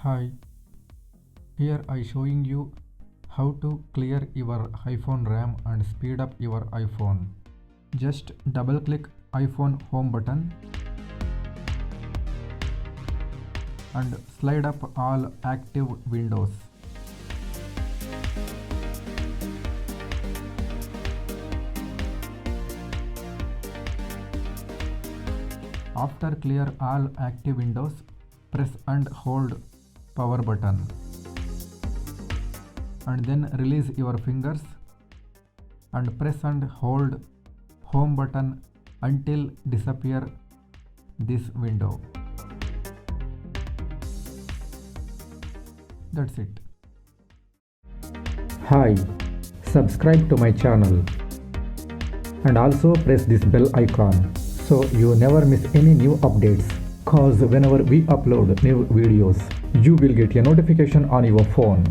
Hi, here I showing you how to clear your iPhone RAM and speed up your iPhone. Just double click iPhone home button and slide up all active windows. After clear all active windows, press and hold power button and then release your fingers and press and hold home button until disappear this window. That's it. Hi, subscribe to my channel and also press this bell icon so you never miss any new updates, cause whenever we upload new videos you will get a notification on your phone.